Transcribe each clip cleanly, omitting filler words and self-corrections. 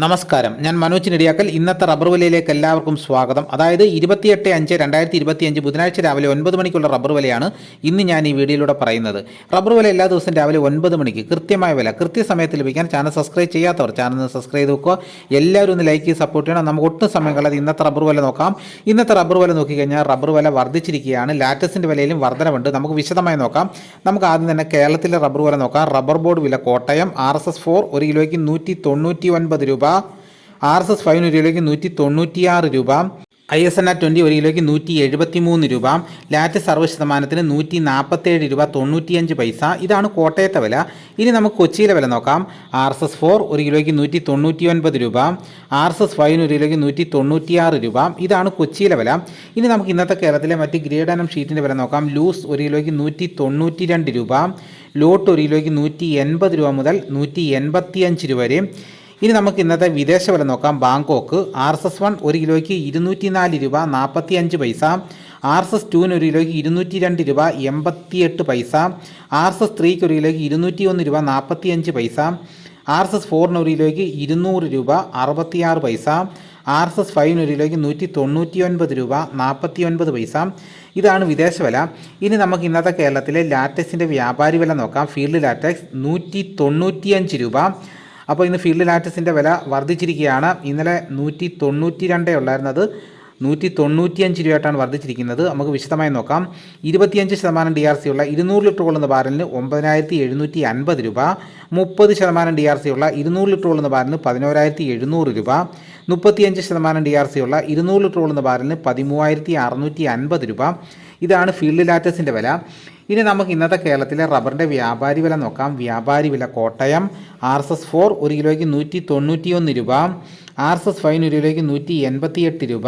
നമസ്കാരം, ഞാൻ മനോജ് നെടിയാക്കൽ. ഇന്നത്തെ റബ്ബർ വിലയിലേക്ക് എല്ലാവർക്കും സ്വാഗതം. അതായത് 28/5/2025 ബുധനാഴ്ച രാവിലെ 9 മണിക്കുള്ള റബ്ബർ വിലയാണ് ഇന്ന് ഞാൻ ഈ വീഡിയോയിലൂടെ പറയുന്നത്. റബ്ബർ വില എല്ലാ ദിവസവും രാവിലെ 9 മണിക്ക് കൃത്യമായ വില കൃത്യസമയത്ത് ലഭിക്കാൻ ചാനൽ സബ്സ്ക്രൈബ് ചെയ്യാത്തവർ ചാനൽ സബ്സ്ക്രൈബ് ചെയ്ത് വെക്കുക. എല്ലാവരും ഒന്ന് ലൈക്ക് ചെയ്ത് സപ്പോർട്ട് ചെയ്യണം. നമുക്ക് ഒട്ടും സമയം കളയാതെ ഇന്നത്തെ റബ്ബർ വില നോക്കാം. ഇന്നത്തെ റബ്ബർ വില നോക്കിക്കഴിഞ്ഞാൽ റബ്ബർ വില വർദ്ധിച്ചിരിക്കുകയാണ്. ലാറ്റസിൻ്റെ വിലയിലും വർധനവുണ്ട്. നമുക്ക് വിശദമായി നോക്കാം. നമുക്ക് ആദ്യം തന്നെ കേരളത്തിലെ റബ്ബർ വില നോക്കാം. റബ്ബർ ബോർഡ് വില കോട്ടയം RSS-4 ഒരു കിലോയ്ക്ക് 199 രൂപ, RSS-5 ഒരു കിലോയ്ക്ക് 196 രൂപ, ISNR 20 ഒരു കിലോയ്ക്ക് 173 രൂപ, ലാറ്റസ് 60% 147 രൂപ 95 പൈസ. ഇതാണ് കോട്ടയത്തെ വില. ഇനി നമുക്ക് കൊച്ചിയിലെ വില നോക്കാം. RSS-4 ഒരു കിലോയ്ക്ക് 199 രൂപ, RSS-5 ഒരു കിലോയ്ക്ക് 196 രൂപ. ഇതാണ് കൊച്ചിയിലെ വില. ഇനി നമുക്ക് ഇന്നത്തെ കേരളത്തിലെ മറ്റ് ഗ്രേഡ് ആൻഡ് ഷീറ്റിൻ്റെ വില നോക്കാം. ലൂസ് ഒരു കിലോയ്ക്ക് 192 രൂപ, ലോട്ട് ഒരു കിലോയ്ക്ക് 180 രൂപ മുതൽ 185 രൂപ വരെ. ഇനി നമുക്ക് ഇന്നത്തെ വിദേശ വില നോക്കാം. ബാങ്കോക്ക് RSS-1 ഒരു കിലോയ്ക്ക് 204 രൂപ 45 പൈസ, RSS-2 ഒരു കിലോയ്ക്ക് 202 രൂപ 88 പൈസ, RSS-3 ഒരു കിലോയ്ക്ക് 201 രൂപ 45 പൈസ, RSS-4 ഒരു കിലോയ്ക്ക് 200 രൂപ 66 പൈസ, RSS-5 ഒരു കിലോയ്ക്ക് 199 രൂപ 49 പൈസ. ഇതാണ് വിദേശ വില. ഇനി നമുക്ക് ഇന്നത്തെ കേരളത്തിലെ ലാറ്റക്സിൻ്റെ വ്യാപാരി വില നോക്കാം. ഫീൽഡ് ലാറ്റക്സ് 195 രൂപ. അപ്പോൾ ഇന്ന് ഫീൽഡ് ലാറ്റസിൻ്റെ വില വർദ്ധിച്ചിരിക്കുകയാണ്. ഇന്നലെ 192 ഉള്ളായിരുന്നത് 195 രൂപയായിട്ടാണ് വർദ്ധിച്ചിരിക്കുന്നത്. നമുക്ക് വിശദമായി നോക്കാം. 25% DRC ഉള്ള 200 ലിറ്റർ കൊള്ളുന്ന ബാരലിന് 9750 രൂപ, 30% DRC ഉള്ള 200 ലിറ്റർ കൊള്ളുന്ന ബാരലിന് 11700 രൂപ, 35% DRC ഉള്ള 200 ലിറ്റർ കൊള്ളുന്ന ബാരലിന് 13650 രൂപ. ഇതാണ് ഫീൽഡ് ലാറ്റസിൻ്റെ വില. ഇനി നമുക്ക് ഇന്നത്തെ കേരളത്തിലെ റബ്ബറിൻ്റെ വ്യാപാരി വില നോക്കാം. വ്യാപാരി വില കോട്ടയം RSS-4 ഒരു കിലോയ്ക്ക് 191 രൂപ, RSS-5 ഒരു കിലോയ്ക്ക് 188 രൂപ,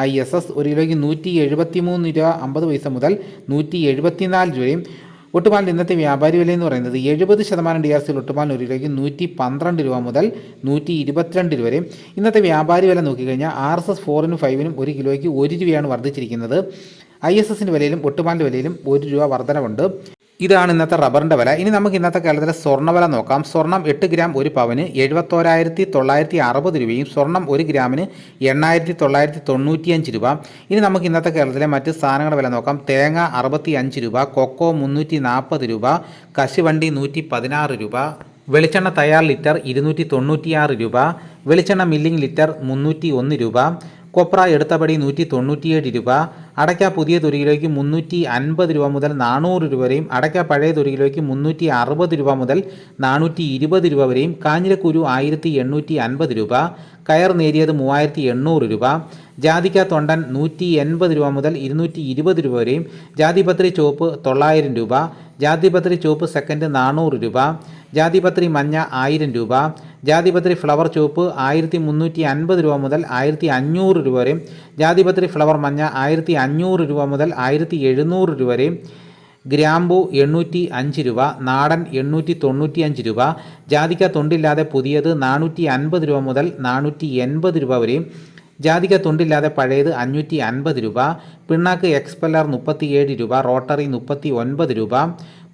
ISS ഒരു കിലോയ്ക്ക് 173 രൂപ 50 പൈസ മുതൽ 174 രൂപയും. ഒട്ടുപാലിൻ്റെ ഇന്നത്തെ വ്യാപാരി വില എന്ന് പറയുന്നത് 70% DRC ഒട്ടുപാലിന് ഒരു കിലോയ്ക്ക് 112 രൂപ മുതൽ 122 രൂപ വരെ. ഇന്നത്തെ വ്യാപാരി വില നോക്കിക്കഴിഞ്ഞാൽ RSS-4നും 5നും ഒരു കിലോയ്ക്ക് 1 രൂപയാണ് വർദ്ധിച്ചിരിക്കുന്നത്. ISSൻ്റെ വിലയിലും ഒട്ടുപാലിൻ്റെ വിലയിലും 1 രൂപ വർധനവുണ്ട്. ഇതാണ് ഇന്നത്തെ റബ്ബറിൻ്റെ വില. ഇനി നമുക്ക് ഇന്നത്തെ കേരളത്തിലെ സ്വർണ്ണവില നോക്കാം. സ്വർണ്ണം 8 ഗ്രാം ഒരു പവന് 71,960 രൂപയും, സ്വർണ്ണം 1 ഗ്രാമിന് 8,995 രൂപ. ഇനി നമുക്ക് ഇന്നത്തെ കേരളത്തിലെ മറ്റ് സാധനങ്ങളുടെ വില നോക്കാം. തേങ്ങ 65 രൂപ, കൊക്കോ 340 രൂപ, കശുവണ്ടി 116 രൂപ, വെളിച്ചെണ്ണ തയ്യാർ ലിറ്റർ 296 രൂപ, വെളിച്ചെണ്ണ മില്ലിംഗ് ലിറ്റർ 301 രൂപ, കൊപ്ര എടുത്തപടി 197 രൂപ, അടയ്ക്ക പുതിയ ഒരു കിലോയ്ക്ക് 350 രൂപ മുതൽ 400 രൂപ വരെയും, അടയ്ക്ക പഴയ ഒരു കിലോയ്ക്ക് 360 രൂപ മുതൽ 420 രൂപ വരെയും, കാഞ്ഞിരക്കുരു 1850 രൂപ, കയർ നേരിയത് 3800 രൂപ, ജാതിക്ക തൊണ്ടൻ 180 രൂപ മുതൽ 220 രൂപ വരെയും, ജാതിപത്രി ചുവപ്പ് 900 രൂപ, ജാതിപത്രി ചുവപ്പ് സെക്കൻഡ് 400 രൂപ, ജാതിപത്രി മഞ്ഞ 1000 രൂപ, ജാതിപത്രി ഫ്ലവർ ചുവപ്പ് 1350 രൂപ മുതൽ 1500 രൂപ വരെയും, ജാതിപത്രി ഫ്ലവർ മഞ്ഞ 1500 രൂപ മുതൽ 1700 രൂപ വരെയും, ഗ്രാമ്പു 805 രൂപ, നാടൻ 895 രൂപ, ജാതിക്ക തൊണ്ടില്ലാതെ പുതിയത് 450 രൂപ മുതൽ 480 രൂപ വരെയും, ജാതിക്ക തൊണ്ടില്ലാതെ പഴയത് 550 രൂപ, പിണ്ണാക്ക് എക്സ്പെല്ലർ 37 രൂപ, റോട്ടറി 39 രൂപ,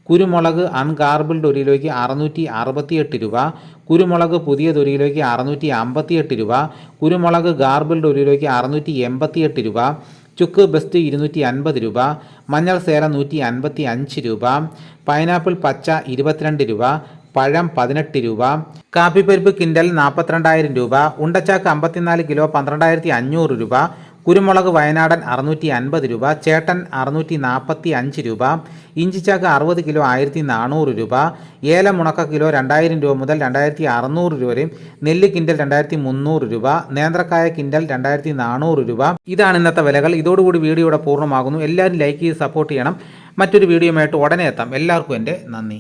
കുരുമുളക് അൺഗാർബിൾഡ് ഒരു കിലോയ്ക്ക് 668 രൂപ, കുരുമുളക് പുതിയത് ഒരു കിലോയ്ക്ക് 658 രൂപ, കുരുമുളക് ഗാർബിൾഡ് ഒരു കിലോയ്ക്ക് 688 രൂപ, ചുക്ക് ബെസ്റ്റ് 250 രൂപ, മഞ്ഞൾ സേല 155 രൂപ, പൈനാപ്പിൾ പച്ച 22 രൂപ, പഴം 18 രൂപ, കാപ്പിപ്പരിപ്പ് കിൻഡൽ 42,000 രൂപ, ഉണ്ടച്ചാക്ക് 54 കിലോ 12,500 രൂപ, കുരുമുളക് വയനാടൻ 650 രൂപ, ചേട്ടൻ 645 രൂപ, ഇഞ്ചിച്ചാക്ക് 60 കിലോ 1400 രൂപ, ഏലം ഉണക്ക കിലോ 2000 രൂപ മുതൽ 2600 രൂപ വരെയും, നെല്ല് കിൻഡൽ 2300 രൂപ, നേന്ത്രക്കായ കിൻഡൽ 2400 രൂപ. ഇതാണ് ഇന്നത്തെ വിലകൾ. ഇതോടുകൂടി വീഡിയോ ഇവിടെ പൂർണ്ണമാകുന്നു. എല്ലാവരും ലൈക്ക് ചെയ്ത് സപ്പോർട്ട് ചെയ്യണം. മറ്റൊരു വീഡിയോയുമായിട്ട് ഉടനെ എത്താം. എല്ലാവർക്കും എൻ്റെ നന്ദി.